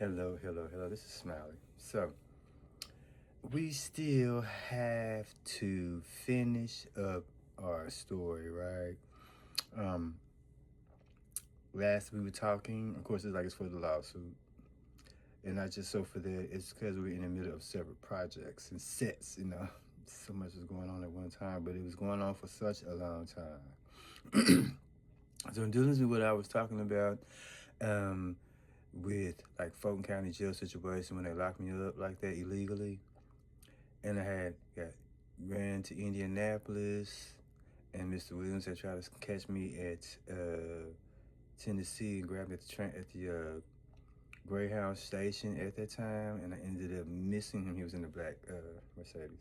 Hello, hello, hello. This is Smiley. So, we still have to finish up our story, right? Um, Last we were talking, of course, it's for the lawsuit. And not just so for that, it's because we're in the middle of several projects and sets. So much was going on at one time, but it was going on for such a long time. So, in dealing with what I was talking about, um, with like Fulton County jail situation when they locked me up like that illegally, and I had got ran to Indianapolis, and Mr. Williams had tried to catch me at Tennessee and grabbed me at the train at the Greyhound station at that time, and I ended up missing him. He was in the black Mercedes.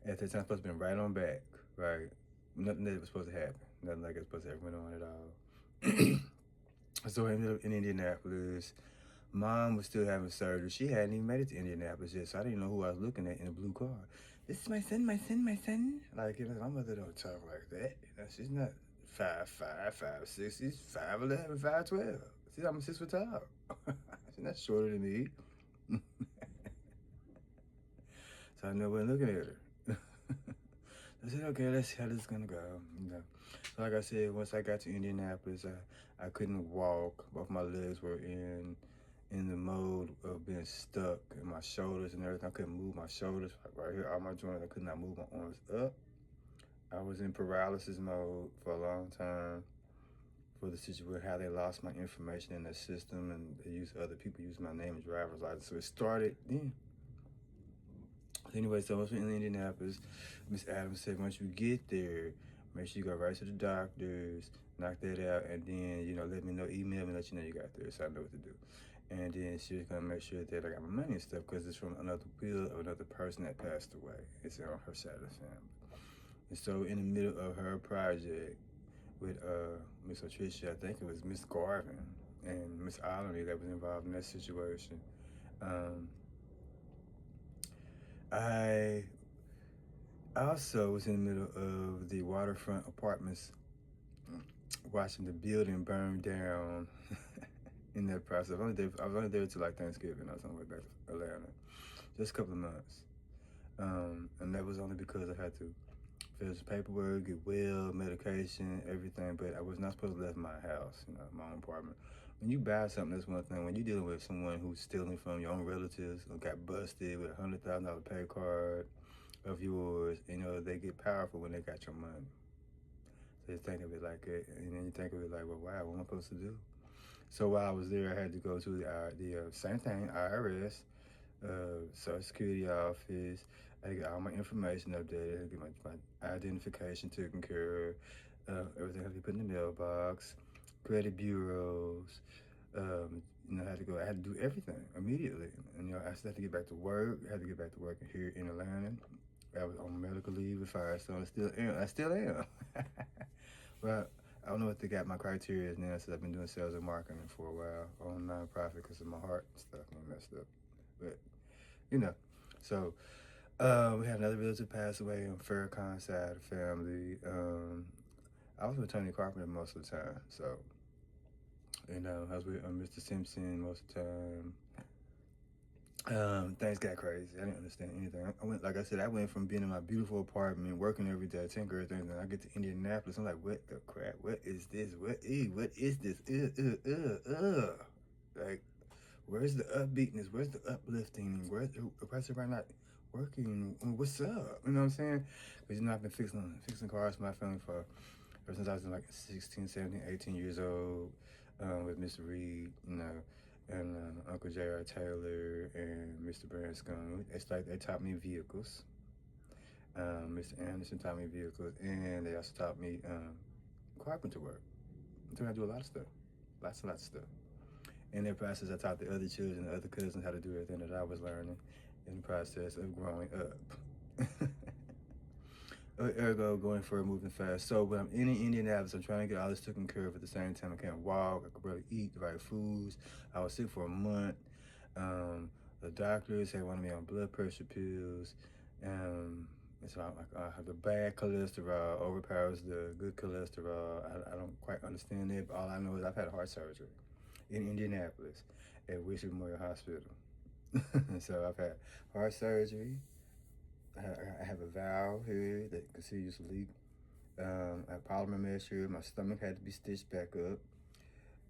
At that time, supposed to be right on back, right? Nothing that was supposed to happen. Nothing like it was supposed to happen on at all. So I ended up in Indianapolis. Mom was still having surgery. She hadn't even made it to Indianapolis yet, so I didn't know who I was looking at in the blue car. This is my son, my son, my son. My mother don't talk like that. She's not 5'5", 5'6". She's 5'11", 5'12". She's almost 6 foot tall. She's not shorter than me. So I know when looking at her. I said, okay, let's see how this is gonna go. So like I said, once I got to Indianapolis, I couldn't walk. Both my legs were in the mode of being stuck, and my shoulders and everything. I couldn't move my shoulders right here, all my joints. I could not move my arms up. I was in paralysis mode for a long time for the situation, how they lost my information in their system, and they used other people use my name and driver's license. So it started then. Anyway, so once we're in Indianapolis, Miss Adams said, once you get there, make sure you go right to the doctors, knock that out, and then, let me know, email me, let you know you got there so I know what to do. And then she was going to make sure that I got my money and stuff because it's from another will of another person that passed away. It's on her side of the family. And so in the middle of her project with Miss Patricia, I think it was Miss Garvin and Miss Olney that was involved in that situation, I also was in the middle of the waterfront apartments watching the building burn down in that process. I was only there till like Thanksgiving. I was on my way back to Atlanta. Just a couple of months. And that was only because I had to fill some paperwork, get well, medication, everything. But I was not supposed to leave my house, my own apartment. When you buy something, that's one thing. When you're dealing with someone who's stealing from your own relatives or got busted with a $100,000 pay card of yours, they get powerful when they got your money. So you think of it like it, and then you think of it like, well, wow, what am I supposed to do? So while I was there, I had to go to the same thing, IRS, Social Security office. I had to get all my information updated. I had to get my identification taken care of. Everything had to be put in the mailbox. Credit bureaus. I had to go. I had to do everything immediately. And I still had to get back to work. I had to get back to work here in Atlanta. I was on medical leave with Firestone. I still am. But I don't know what they got my criteria is now, since I've been doing sales and marketing for a while on nonprofit because of my heart and stuff and messed up. But you know, so we had another relative pass away on Farrakhan's side of the family. I was with Tony Carpenter most of the time, so I was with Mr. Simpson most of the time. Things got crazy. I didn't understand anything. Like I said, I went from being in my beautiful apartment, working every day, taking care of things, and I get to Indianapolis. I'm like, what the crap? What is this? What is this? Like, where's the upbeatness? Where's the uplifting? Where's everybody not working? What's up? You know what I'm saying? Because I've been fixing cars for my family for ever since I was like 16, 17, 18 years old, with Mr. Reed, and Uncle J.R. Taylor and Mr. Branscombe. It's like they taught me vehicles. Mr. Anderson taught me vehicles, and they also taught me carpenter work. So I do a lot of stuff, lots and lots of stuff. In that process, I taught the other children, the other cousins, how to do everything that I was learning in the process of growing up. Ergo, going for moving fast. So when I'm in Indianapolis, I'm trying to get all this taken care of at the same time. I can't walk. I could barely eat the right foods. I was sick for a month. The doctors had wanted me on blood pressure pills. So I have the bad cholesterol overpowers the good cholesterol. I don't quite understand it, but all I know is I've had heart surgery. in Indianapolis at Wish Memorial Hospital. So I've had heart surgery. I have a valve here that continues to leak. I had polymer mesh here. My stomach had to be stitched back up.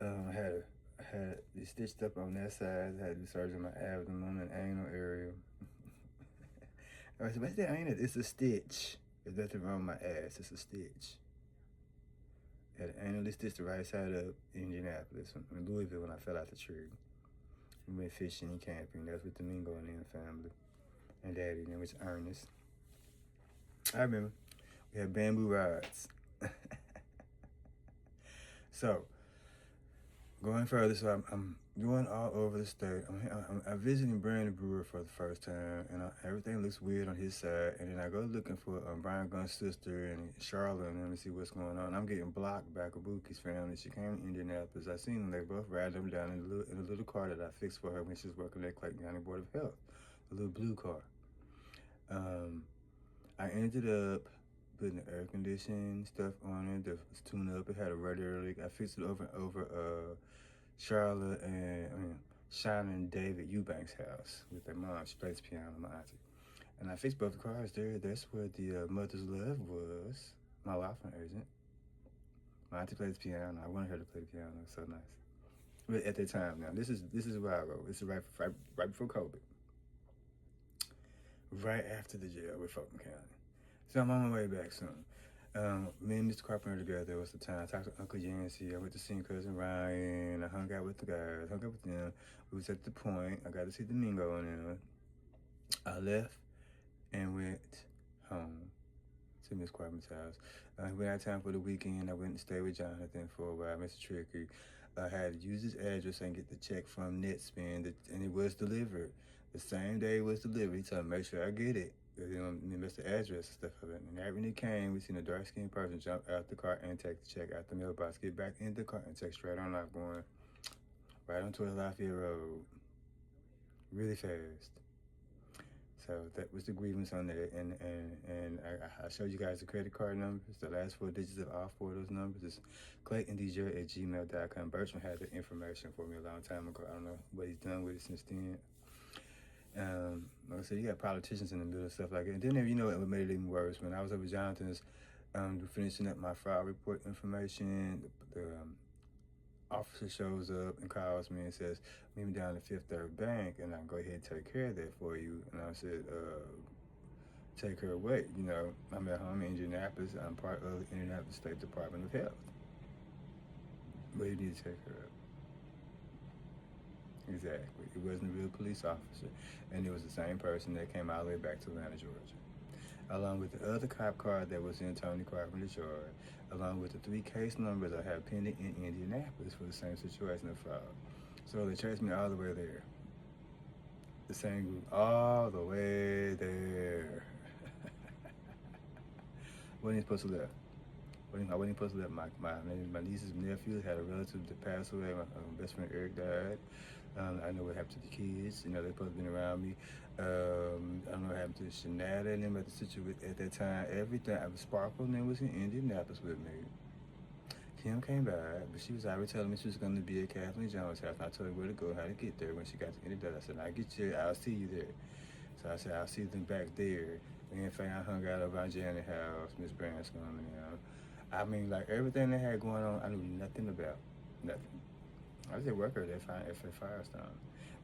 I had it stitched up on that side. I had to do surgery on my abdomen and anal area. I said, what's that anal? It's a stitch. There's nothing wrong with my ass. It's a stitch. I had anally stitched the right side up in Indianapolis, in Louisville, when I fell out the tree. We went fishing and camping. That's with Domingo and the family. And Daddy, and which Ernest. I remember. We had bamboo rods. So, going further, so I'm going all over the state. I'm visiting Brandon Brewer for the first time, and everything looks weird on his side. And then I go looking for Brian Gunn's sister and Charlotte, and let me see what's going on. I'm getting blocked by Kabuki's family. She came to Indianapolis. I seen them. They both riding them down in a little car that I fixed for her when she was working at Clayton County Board of Health, a little blue car. I ended up putting the air conditioning stuff on it. It was tuned up. It had a radiator leak. I fixed it over Charlotte and Sean and David Eubanks' house with their mom. She plays piano, my auntie. And I fixed both the cars there. That's where the Mother's Love was. My wife isn't. My auntie plays piano. I wanted her to play the piano. It was so nice. But at that time, now this is where I wrote. This is right before COVID. Right after the jail with Fulton County. So I'm on my way back soon. Me and Mr. Carpenter together. It was the time. I talked to Uncle Yancey. I went to see Cousin Ryan. I hung out with the guys. Hung out with them. We was at the point. I got to see Domingo and them. I left and went home to Miss Carpenter's house. We had time for the weekend. I went and stayed with Jonathan for a while, Mr. Tricky. I had to use his address and get the check from Netspend, and it was delivered. The same day it was delivered. He told me, make sure I get it. Miss the address and stuff of it. And right when he came, we seen a dark-skinned person jump out the car and take the check out the mailbox, get back in the car, and take straight on off, going right onto Lafayette Road, really fast. So that was the grievance on there, and I showed you guys the credit card numbers. The last 4 digits of all 4 of those numbers is ClaytonDJ@gmail.com. Bertram had the information for me a long time ago. I don't know what he's done with it since then. Like I said, you got politicians in the middle of stuff like that. And then, you know, what made it even worse, when I was over Jonathan's finishing up my fraud report information, the officer shows up and calls me and says, meet me down at Fifth Third Bank, and I can go ahead and take care of that for you. And I said, take her away. You know, I'm at home in Indianapolis. I'm part of the Indianapolis State Department of Health. What do you need to take her up? Exactly. It wasn't a real police officer. And it was the same person that came all the way back to Atlanta, Georgia. Along with the other cop car that was in Tony Carpenter's yard, along with the 3 case numbers I have pending in Indianapolis for the same situation of fraud. So they chased me all the way there. The same group, all the way there. Wasn't supposed to left. I wasn't supposed to let my nieces and nephews had a relative that passed away. My best friend Eric died. I know what happened to the kids. You know, they're supposed to be around me. I don't know what happened to Shanada and them at the situation at that time. Everything. Sparkle and them was in Indianapolis with me. Kim came by, but she was already telling me she was going to be at Kathleen Jones' house. And I told her where to go, how to get there. When she got to Indianapolis, I said, I'll get you. I'll see you there. So I said, I'll see them back there. Me and Faye hung out over at Janet house, Miss Branscombe, and I mean, like, everything they had going on, I knew nothing about. Nothing. I was at work at Firestone.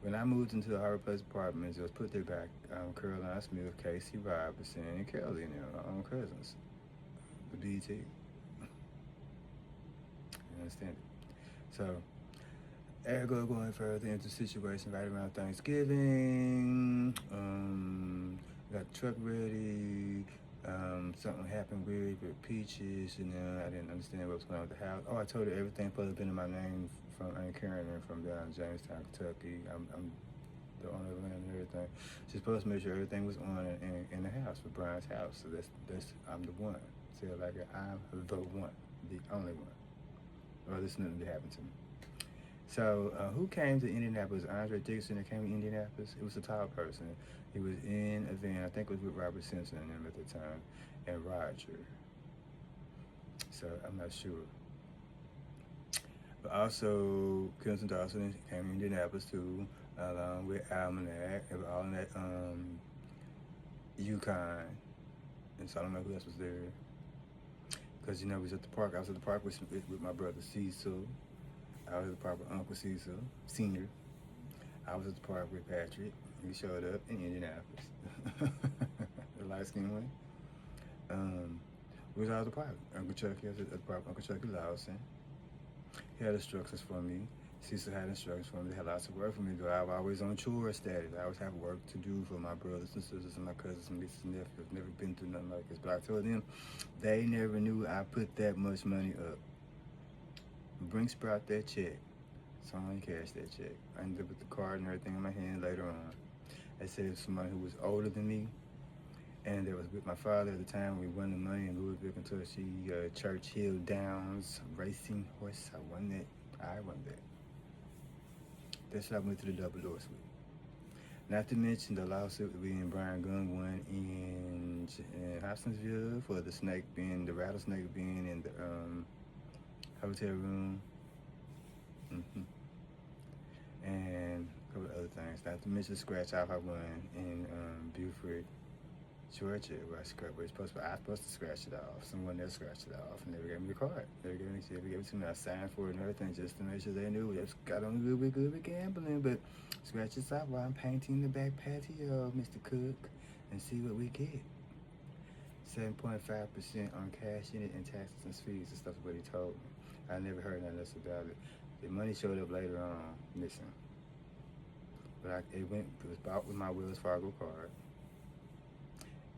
When I moved into the Harvard Place Apartments, it was put there by Caroline Smith, Casey Robinson, and Kelly, and their own cousins. The BT. You understand it? So, ergo, going further into the situation right around Thanksgiving, got the truck ready. Something happened weird with Peaches, and then I didn't understand what was going on with the house. Oh, I told her everything supposed to have been in my name from Aunt Karen and from down in Jamestown, Kentucky. I'm the owner of the land and everything. She's supposed to make sure everything was on in the house for Brian's house. So that's I'm the one. Say it like I'm the one, the only one. Or there's nothing that happened to me. So who came to Indianapolis? Andre Dixon that came to Indianapolis. It was a tall person. He was in a van. I think it was with Robert Simpson and them at the time, and Roger. So I'm not sure. Also, Crimson Dawson came in Indianapolis too, along with Almanac, and all in that Yukon. And so I don't know who else was there. Because, we was at the park. I was at the park with my brother Cecil. I was at the park with Uncle Cecil, Sr. I was at the park with Patrick. We showed up in Indianapolis. The light skinned one. We was out at the park. Uncle Chucky was at the park. Uncle Chucky Lawson. He had instructions for me. Cecil had instructions for me. They had lots of work for me to do. I was always on chore status. I always have work to do for my brothers and sisters and my cousins and nieces and nephews. Never been through nothing like this. But I told them they never knew I put that much money up. Bring Sprout that check. So I didn't cash that check. I ended up with the card and everything in my hand later on. They said it was somebody who was older than me, and that was with my father at the time. We won the money in Louisville, Kentucky, Churchill Downs Racing Horse. I won that. That's what I went to the double doors with. Not to mention the lawsuit that we and Brian Gunn won in Hobsonsville for the rattlesnake being in the hotel room. And a couple of other things. Not to mention the scratch off I won in Beaufort, Georgia, where I was supposed to scratch it off. Someone else scratched it off and never gave me the card. Never gave it to me. I signed for it and everything just to make sure they knew it. Got on good with gambling, but scratch this off while I'm painting the back patio, Mr. Cook, and see what we get. 7.5% on cash in it and taxes and fees and stuff is what he told me. I never heard nothing else about it. The money showed up later on, missing. But it was bought with my Wells Fargo card.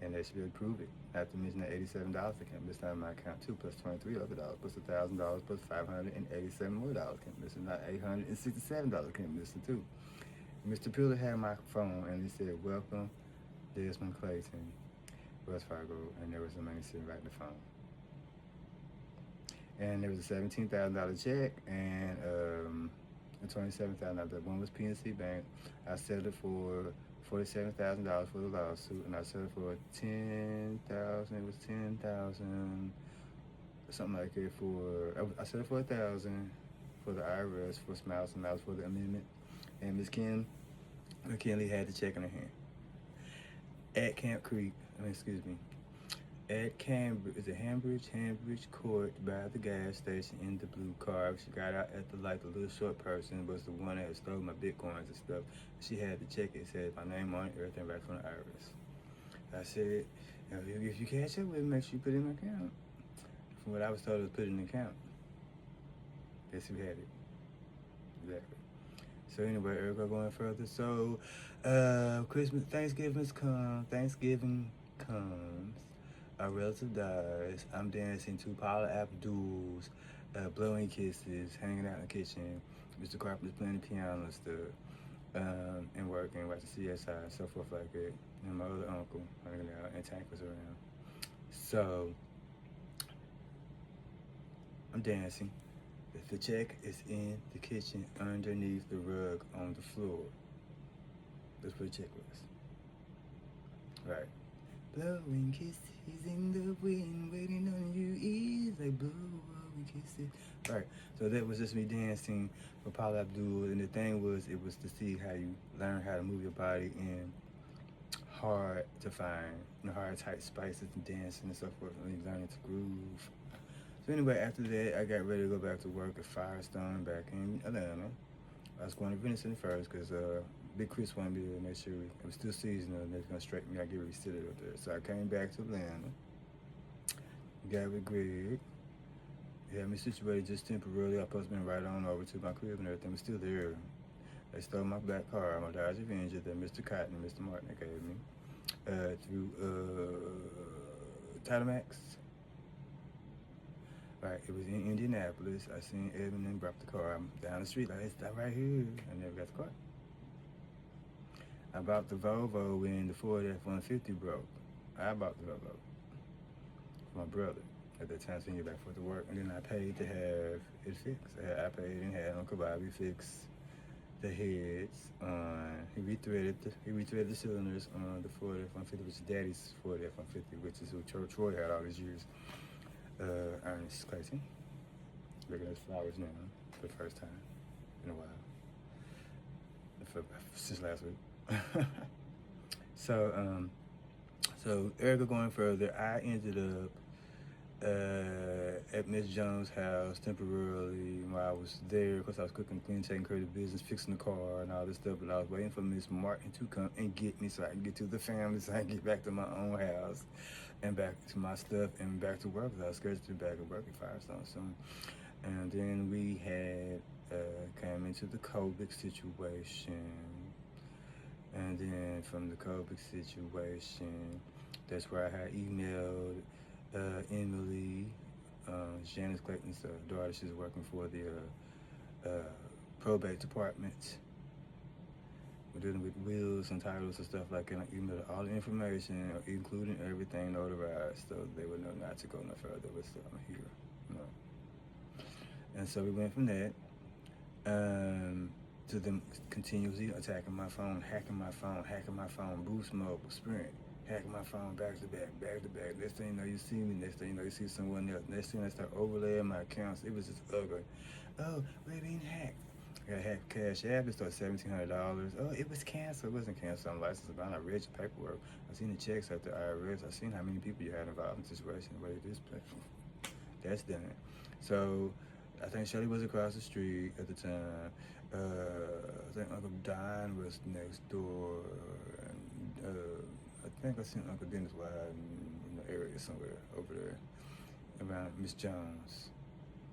And they should prove it. Not to mention the $87 that came missing out of my account too, plus $23 other dollars, plus $1,000, plus $587 more dollars came missing. Not $867 came missing too. Mr. Pillar had my phone and he said, "Welcome, Dezmond Clayton, Wells Fargo," and there was some money sitting right in the phone. And there was a $17,000 check and a $27,000. One was PNC Bank. I settled it for $47,000 for the lawsuit, and I settled for $10,000. It was $10,000, something like it. I settled for $1,000 for the IRS for Smiles and Miles for the amendment, and Miss McKinley had the check in her hand at at Hambridge Court by the gas station in the blue car. She got out at the light. The little short person was the one that had stole my Bitcoins and stuff. She had the check. It said my name on it, everything right from the IRS. I said, if you cash up with me, make sure you put it in my account. From what I was told, it was put in the account. Guess who had it? Exactly. So anyway, Erica going further. So Thanksgiving comes. Our relative dies. I'm dancing to Paula Abdul's Blowing Kisses, hanging out in the kitchen. Mr. Carpenter's playing the piano and stuff, and working, watching CSI, and so forth like that. And my other uncle hanging out, and Tank was around. So I'm dancing. The check is in the kitchen underneath the rug on the floor. That's what the check was. Right. Blowing kisses in the wind, waiting on you ears like blowing kisses. Right. So that was just me dancing for Paula Abdul, and the thing was, it was to see how you learn how to move your body in hard to find, hard tight spaces and dancing and so forth, and learning to groove. So anyway, after that, I got ready to go back to work at Firestone back in Atlanta. I was going to Venison first because Big Chris wanted me to make sure it was still seasonal and they was going to straighten me out, get reseated up there. So I came back to Atlanta, got with Greg. He had me situated just temporarily. I was supposed to be right on over to my crib and everything was still there. They stole my black car, my Dodge Avenger that Mr. Cotton and Mr. Martin gave me through Title Max. Right, it was in Indianapolis. I seen Edmund and brought the car. I'm down the street, like, it's that right here. I never got the car. I bought the Volvo when the Ford F-150 broke. I bought the Volvo for my brother at that time, so he get back for to work. And then I paid to have it fixed. I paid and had Uncle Bobby fix the heads on, he rethreaded the cylinders on the Ford F-150, which is Daddy's Ford F-150, which is what Troy had all these years. Ernest Clayton. Look at those flowers now. for the first time in a while, since last week. So, so Erica going further, I ended up at Miss Jones' house temporarily while I was there because I was cooking, cleaning, taking care of the business, fixing the car and all this stuff. But I was waiting for Miss Martin to come and get me so I can get to the family, so I can get back to my own house and back to my stuff and back to work. I was scheduled to be back at work at Firestone soon. And then we had came into the COVID situation. And then from the COVID situation, that's where I had emailed Emily, Janice Clayton's daughter. She's working for the probate department. We're dealing with wills and titles and stuff like that. I emailed all the information, including everything notarized, so they would know not to go no further with stuff here. You know. And so we went from that to them continuously attacking my phone, hacking my phone, Boost Mobile, Sprint, hacking my phone back to back. Next thing you know, you see me. Next thing you know, you see someone else. Next thing I start overlaying my accounts. It was just ugly. Oh, we're being hacked. I got hacked Cash App. It started $1,700. Oh, it was canceled. It wasn't canceled. I'm licensed about. I read your paperwork. I seen the checks at the IRS. I seen how many people you had involved in the situation. But it is that's done. So I think Shelly was across the street at the time. I think Uncle Don was next door. And, I think I seen Uncle Dennis Wide in the area somewhere over there around Miss Jones.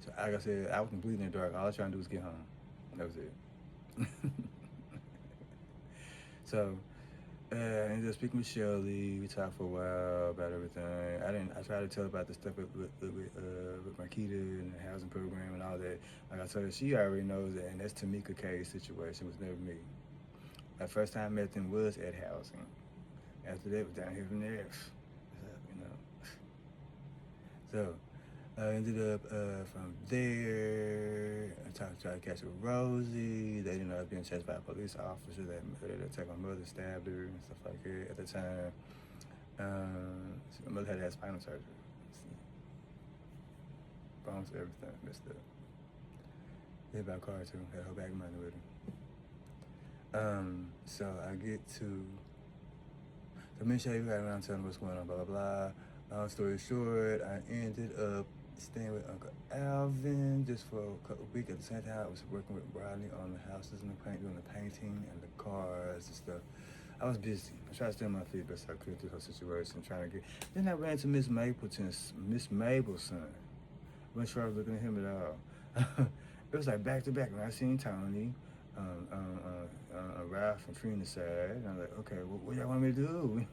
So like I said, I was completely in the dark. All I was trying to do was get home. That was it. So I ended up speaking with Shelly. We talked for a while about everything. I tried to tell her about the stuff with Marquita and the housing program and all that. Like I told her, she already knows that, and that's Tamika K's situation. Was never me. The first time I met them was at housing. After that, was down here from there. You know. So I ended up from there. I tried to catch up with Rosie. They ended up being chased by a police officer that attacked my mother, stabbed her, and stuff like that. At the time, my mother had to have spinal surgery. Bones, everything messed up. Hit by a car too. Had a whole bag of money with her. So I get to. So me and Shay got around telling what's going on, blah, blah, blah. Long story short, I ended up staying with Uncle Alvin just for a couple weeks. At the same time, I was working with Rodney on the houses and the paint, doing the painting and the cars and stuff. I was busy. I tried to stay on my feet best I could through her situation, trying to get. Then I ran into Miss Mabel's son. Wasn't sure I was looking at him at all. It was like back to back. And I seen Tony, Ralph and Trina side, and I was like, okay, what y'all want me to do?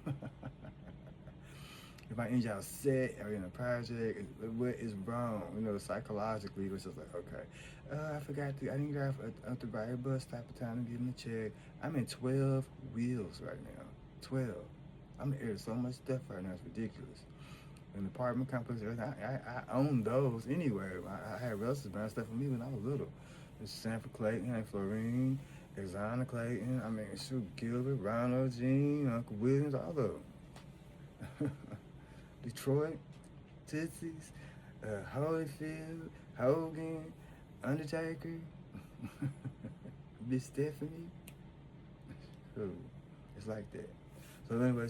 If I end y'all set or in a project, what is wrong? You know, psychologically, it was just like, okay, I didn't drive up the right bus stop at time to give him a check. I'm in 12 wheels right now. 12. I'm in so much stuff right now, it's ridiculous. An apartment complex, I own those anyway. I had relatives buying stuff for me when I was little. It's Sanford Clayton, and Florine, Exana Clayton, Gilbert, Ronald, Jean, Uncle Williams, all of them. Detroit, Tootsie's, Holyfield, Hogan, Undertaker, Miss Stephanie. It's like that. So anyway,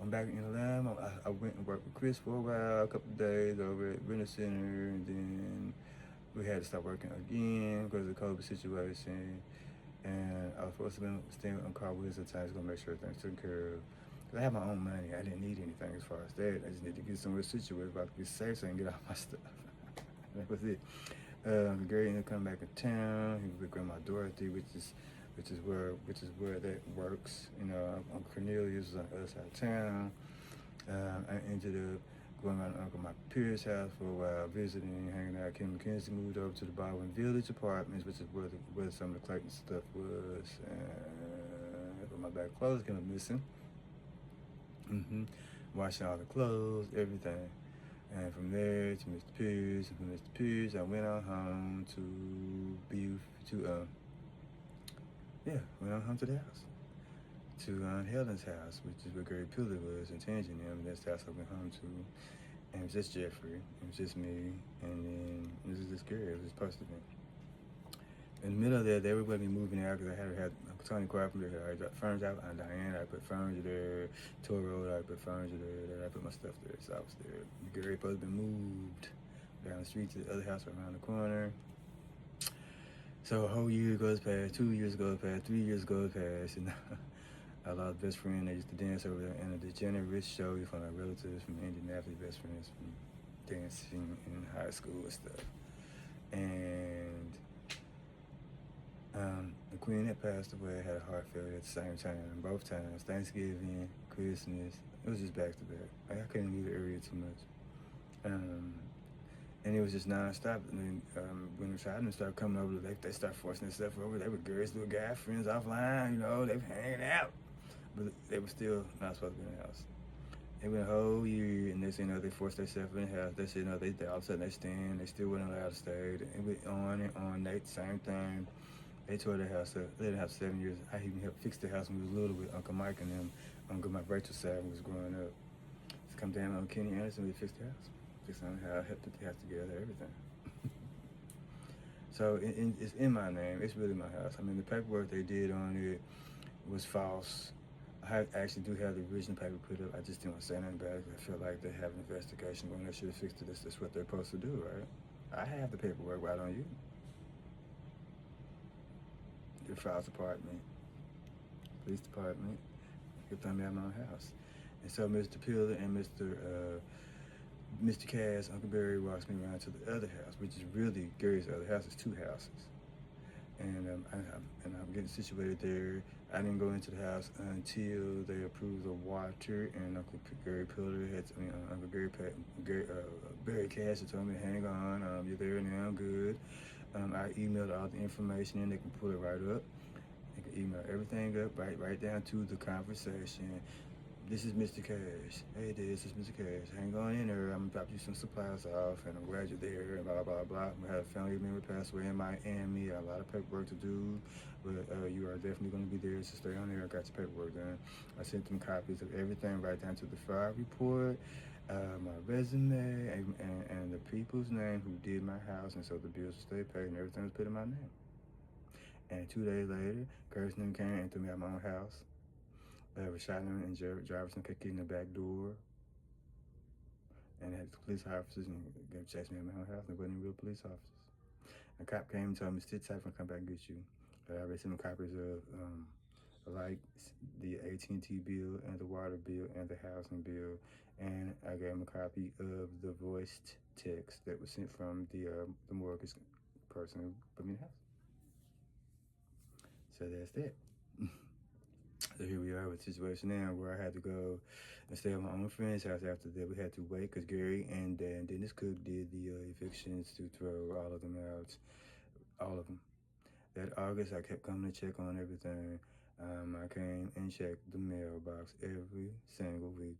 I'm back in Atlanta. I went and worked with Chris for a while, a couple of days over at Renner Center, and then we had to start working again because of the COVID situation. And I was supposed to be staying on Carl Williams at times, gonna make sure everything's taken care of. I had my own money. I didn't need anything as far as that. I just needed to get somewhere situated where I could be safe so I can get all my stuff. That was it. Gary ended up coming back in town. He was with Grandma Dorothy, which is where that works. You know, Uncle Cornelius was on the other side of town. I ended up going around to Uncle Mike Pierce's house for a while, visiting, hanging out. Kim McKenzie moved over to the Baldwin Village Apartments, which is where some of the Clayton stuff was. But my back clothes came up missing. Washing all the clothes, everything. And from there to Mr. Pierce, and from Mr. Pierce, I went on home went on home to the house. To Helen's house, which is where Gary Pillar was, and Tangy and them. That's the house I went home to. And it was just Jeffrey, it was just me, and then it was just Gary, it was supposed to be. In the middle of that, they were going to be moving out because I had Tony Carpenter. I got furniture out on Diane. I put furniture there. Toro, I put furniture there. Then I put my stuff there. So I was there. Gary supposed to be moved down the street to the other house around the corner. So a whole year goes past, 2 years goes past, 3 years goes past, and I lost best friend. They used to dance over there in a degenerate show from my relatives from Indianapolis, best friends from dancing in high school and stuff. And the queen that passed away had a heart failure at the same time, both times, Thanksgiving, Christmas. It was just back to back. Like, I couldn't leave the area too much. And it was just nonstop. And then when the child started coming over, they started forcing themselves over. They were girls, little guy friends offline, they were hanging out. But they were still not supposed to be in the house. It went a whole year, and they forced themselves in the house. They said, they all of a sudden they stand. They still weren't allowed to stay. It went on and on. They, same thing. They tore the house up. They didn't have 7 years. I even helped fix the house when we was little with Uncle Mike and them. Uncle Mike Rachel's side when we was growing up. So come down on Kenny Anderson, we fixed the house. Fixed the house, helped put the house together, everything. So it's in my name. It's really my house. I mean, the paperwork they did on it was false. I actually do have the original paper put up. I just didn't want to say anything about it. I feel like they have an investigation going. They should have fixed it. That's what they're supposed to do, right? I have the paperwork. Why don't you? The files department, police department, kept on me at my own house. And so Mr. Pillar and Mr. Cass, Uncle Barry walks me around to the other house, which is really Gary's other house. It's 2 houses. And I'm getting situated there. I didn't go into the house until they approved the water, and Uncle Gary Pillar Uncle Barry Cass had told me to hang on. You're there now, good. I emailed all the information, and they can pull it right up. They can email everything up, right down to the conversation. This is Mr. Cash. Hey, this is Mr. Cash. Hang on in there. I'm gonna drop you some supplies off, and I'm glad you're there. And blah blah blah. We had a family member pass away in Miami. A lot of paperwork to do, but you are definitely gonna be there. So stay on there. I got your paperwork done. I sent them copies of everything, right down to the file report, my resume, and the people's name who did my house, and so the bills will stay paid, and everything was put in my name. And 2 days later, Curtis and them came and threw me out my own house. Rashad and Jarvis and kicked in the back door, and had the police officers and they chased me in my own house. And there wasn't even real police officers. A cop came and told me, "Sit tight, I'm gonna come back and get you." I already sent them copies of like the AT&T bill and the water bill and the housing bill, and I gave them a copy of the voiced text that was sent from the mortgage person who put me in the house. So that's that. So here we are with the situation now where I had to go and stay at my own friend's house after that. We had to wait because Gary and Dennis Cook did the evictions to throw all of them out. All of them. That August, I kept coming to check on everything. I came and checked the mailbox every single week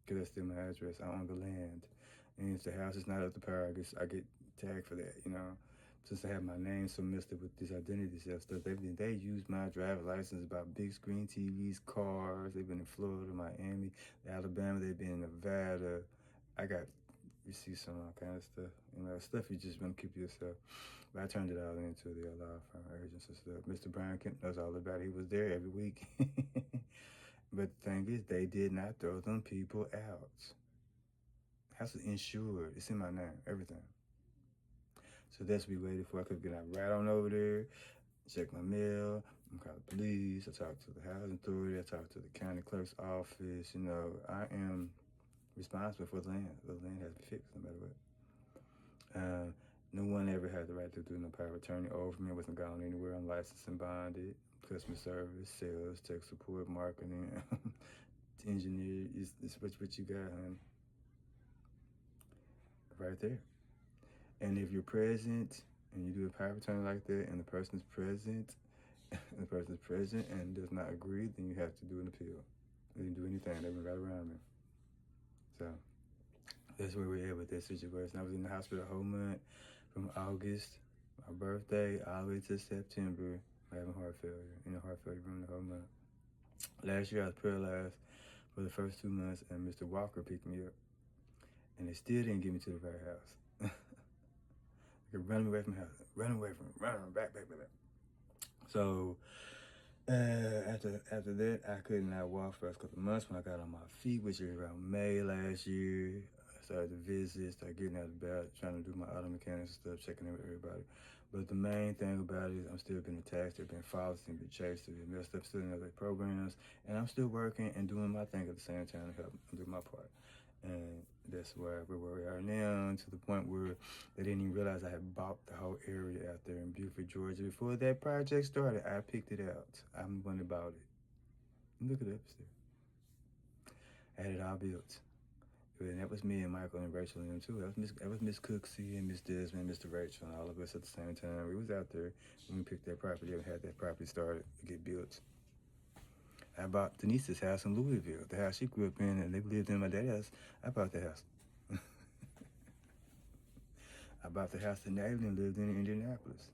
because that's still my address. I own the land. And if the house is not up to par, I get tagged for that, Since I have my name so messed up with this identity stuff, they used my driver's license about big screen TVs, cars. They've been in Florida, Miami, Alabama. They've been in Nevada. I got receipts on all kind of stuff. Stuff you just want to keep to yourself. But I turned it all into the law firm agents and stuff. Mr. Brian Kemp knows all about it. He was there every week. But the thing is, they did not throw them people out. House is insured. It's in my name, everything. So that's what we waited for. I could get right on over there, check my mail, I call the police, I talk to the housing authority, I talk to the county clerk's office. I am responsible for the land. The land has to be fixed no matter what. No one ever had the right to do no power of attorney over me. I wasn't gone anywhere. I'm licensed and bonded. Customer service, sales, tech support, marketing, engineer. It's what you got, honey. Right there. And if you're present and you do a power of attorney like that and the person is present, and does not agree, then you have to do an appeal. They didn't do anything. They went right around me. So that's where we're at with that situation. I was in the hospital a whole month from August, my birthday, all the way to September, having heart failure, in the heart failure room the whole month. Last year I was paralyzed for the first 2 months, and Mr. Walker picked me up. And they still didn't get me to the right house. You're running away from the house, running away from it, running back. So after that, I could not walk for a couple of months. When I got on my feet, which was around May last year, I started to visit, started getting out of bed, trying to do my auto mechanics and stuff, checking in with everybody. But the main thing about it is I'm still being attacked, still being followed, still being chased, still being messed up, still in other programs, and I'm still working and doing my thing at the same time to help do my part. And that's where we are now, to the point where they didn't even realize I had bought the whole area out there in Beaufort, Georgia. Before that project started, I picked it out. I'm the one that bought it. Look it up still. I had it all built. And that was me and Michael and Rachel and them too. That was Miss Cooksey and Miss Dezmond, Mr. Rachel, and all of us at the same time. We was out there when we picked that property and had that property started to get built. I bought Denise's house in Louisville, the house she grew up in, and they lived in my dad's house. I bought the house. I bought the house that Natalie lived in Indianapolis.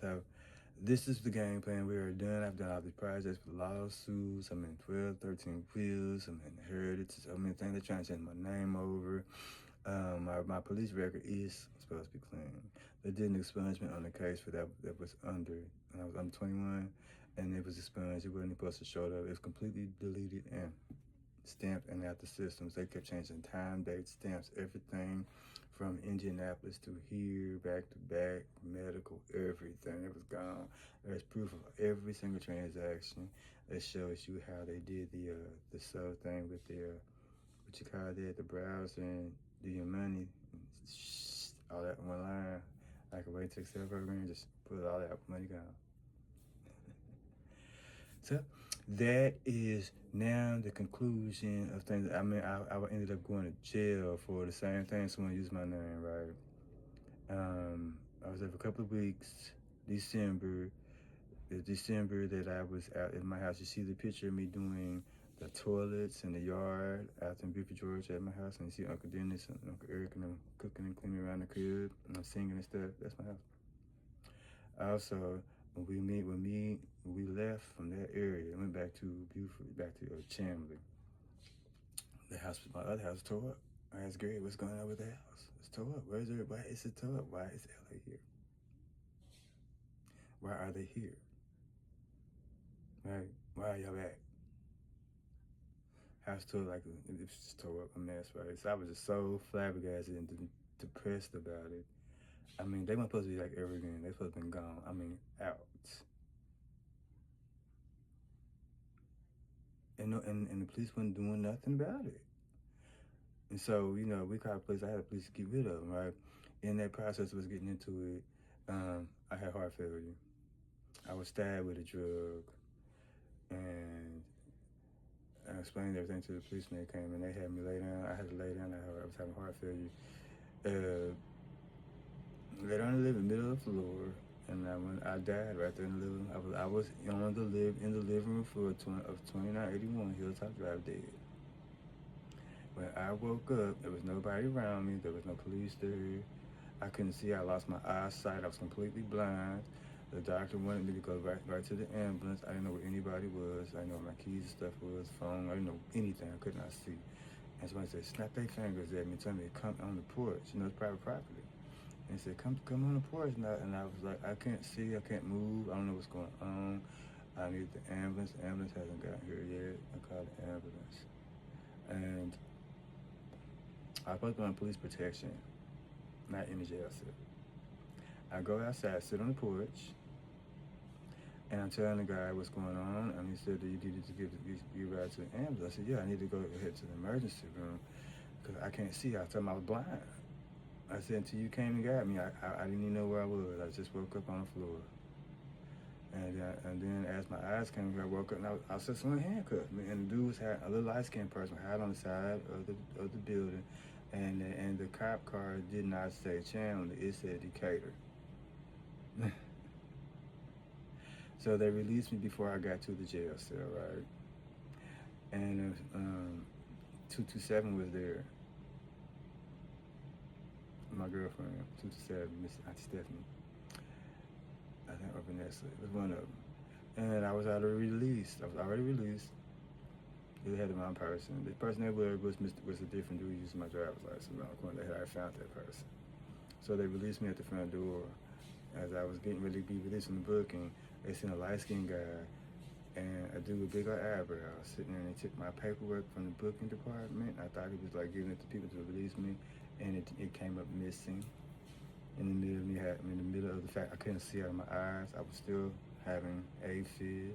So this is the game plan. We are done. I've done all these projects with lawsuits. I'm in 12, 13 wheels. I'm in inheritance. So many things. They're trying to change my name over. My police record is supposed to be clean. They did an expungement on the case for that was under. I'm 21, and it was expunged. It wasn't supposed to show up. It was completely deleted and stamped and out the systems. They kept changing time, date, stamps, everything from Indianapolis to here, back to back, medical, everything. It was gone. There's proof of every single transaction that shows you how they did the sub thing with the what you call that, the browser and do your money, all that in one line, like a way to Excel program, just put all that money gone. So that is now the conclusion of things. I mean, I ended up going to jail for the same thing. Someone used my name, right? I was there for a couple of weeks. The December that I was out at my house, you see the picture of me doing the toilets in the yard out in Beaufort, Georgia at my house, and you see Uncle Dennis and Uncle Eric and them cooking and cleaning around the crib, and I'm singing and stuff. That's my house. Also, when we left from that area, went back to Beaufort, back to Chamblee. The house, my other house, tore up. I asked Gary, what's going on with the house? It's tore up. Where's it? Why is it tore up? Why is LA here? Why are they here? Right? Why are y'all back? House tore like it was just tore up, a mess, right? So I was just so flabbergasted and depressed about it. I mean, they weren't supposed to be like evergreen. They supposed to been gone. I mean, out. And the police wasn't doing nothing about it. And so, we called the police. I had the police to get rid of them, right? In that process of us getting into it, I had heart failure. I was stabbed with a drug, and I explained everything to the police when they came, and they had me lay down. I had to lay down. I was having heart failure. Laid on the middle of the floor, and I died right there in the living room. I was in the living room floor of 2981 Hilltop Drive, dead. When I woke up, there was nobody around me. There was no police there. I couldn't see. I lost my eyesight. I was completely blind. The doctor wanted me to go right to the ambulance. I didn't know where anybody was. I didn't know where my keys and stuff was, phone. I didn't know anything. I could not see. And somebody said, snap their fingers at me, tell me to come on the porch. It's private property. And he said, come on the porch. And I was like, I can't see. I can't move. I don't know what's going on. I need the ambulance. The ambulance hasn't gotten here yet. I called the ambulance. And I was supposed to be on police protection, not in the jail cell. I go outside, sit on the porch, and I'm telling the guy what's going on, and he said, do you need to give ride to the ambulance? I said, yeah, I need to go ahead to the emergency room because I can't see. I told him I was blind. I said, until you came and got me, I didn't even know where I was. I just woke up on the floor. And then as my eyes came here, I woke up, and I saw someone handcuffed me. And the dude had a little light-skinned person hide on the side of the building. And the cop car did not say Chandler, it said Decatur. So they released me before I got to the jail cell, right? And 227 was there. My girlfriend, 227, Miss Auntie Stephanie. I think, or Vanessa, it was one of them. And I was already released. It had the wrong person. The person they were was a different dude using my driver's license around the corner. They had found that person. So they released me at the front door as I was getting ready to be released from the booking. They sent a light-skinned guy and a dude with big old eyebrows sitting there, and they took my paperwork from the booking department. I thought he was like giving it to people to release me, and it came up missing. In the middle of the fact I couldn't see out of my eyes. I was still having AFib.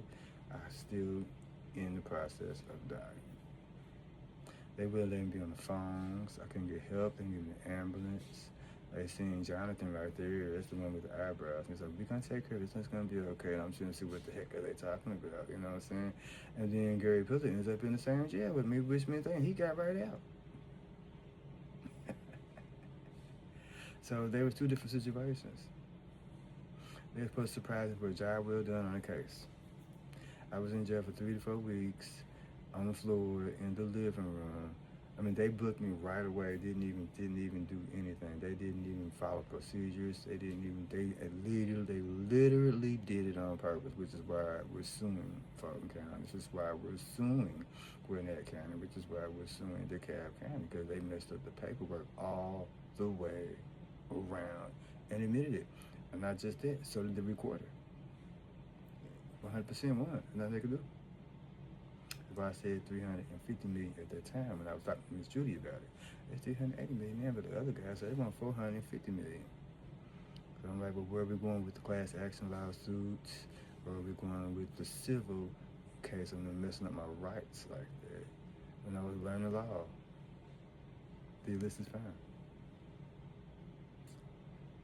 I was still in the process of dying. They wouldn't let me be on the phones. I couldn't get help. They didn't give me an ambulance. They seen Jonathan right there. That's the one with the eyebrows. He's like, "We're gonna take care of this. It's gonna be okay." And I'm trying to see what the heck are they talking about. You know what I'm saying? And then Gary Pillar ends up in the same jail with me, which means he got right out. So there was two different situations. They were supposed to surprise me for a job well done on a case. I was in jail for 3 to 4 weeks on the floor in the living room. I mean, they booked me right away. Didn't even do anything. They didn't even follow procedures. They literally did it on purpose, which is why we're suing Fulton County. This is why we're suing Gwinnett County, which is why we're suing DeKalb County, because they messed up the paperwork all the way around and admitted it. And not just that, so did the recorder. 100% won. Nothing they could do. If I said $350 million at that time, when I was talking to Miss Judy about it, it's $380 million now, but the other guy said they want $450 million. So I'm like, well, where are we going with the class action lawsuits? Or are we going with the civil case of them messing up my rights like that? When I was learning law, the list is fine.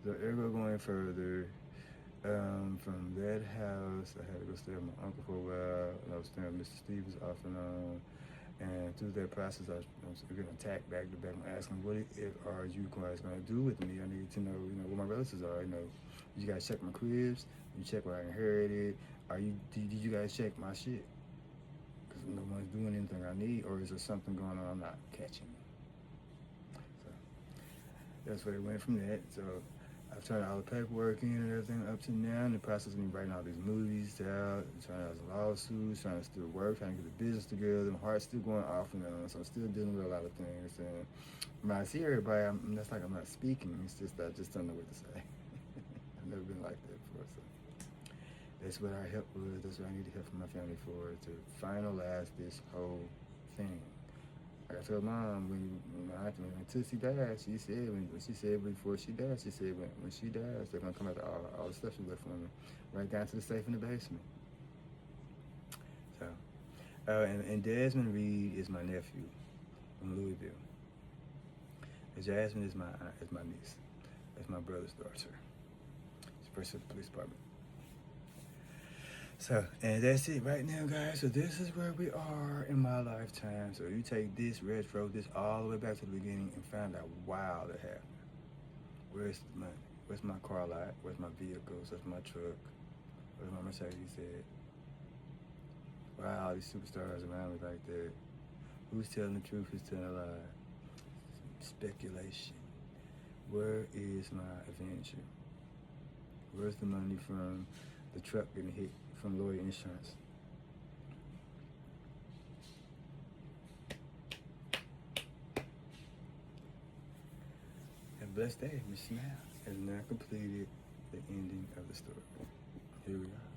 So ergo going further, from that house, I had to go stay with my uncle for a while, and I was staying with Mr. Stevens off and on. And through that process, I was getting attacked back to back. I'm asking, what are you guys going to do with me? I need to know, where my relatives are. You guys check my cribs? You check where I inherited? Did you guys check my shit? Because no one's doing anything I need, or is there something going on I'm not catching? So that's where it went from that. So I've turned all the paperwork in and everything up to now, in the process of me writing all these movies out, trying out some lawsuits, trying to still work, trying to get the business together. My heart's still going off and on, so I'm still dealing with a lot of things. And when I see everybody, that's like I'm not speaking. It's just I just don't know what to say. I've never been like that before, so that's what our help was. That's what I need help from my family for, to finalize this whole thing. Like I told Mom, when Tootsie died, she said, before she died, she said when she dies, they're gonna come out all the stuff she left for me, right down to the safe in the basement. So, and Dezmond Reed is my nephew from Louisville. And Jasmine is my niece. That's my brother's daughter. She's first at the police department. So, and that's it right now, guys. So this is where we are in my lifetime. So you take this, retro this all the way back to the beginning and find out, wow, that happened. Where's the money? Where's my car lot? Where's my vehicles? Where's my truck? Where's my Mercedes at? Wow, these superstars around me like that. Who's telling the truth? Who's telling a lie? Speculation. Where is my adventure? Where's the money from the truck getting hit from Lloyd Insurance? Have a blessed day. Miss Smile has now completed the ending of the story. Here we are.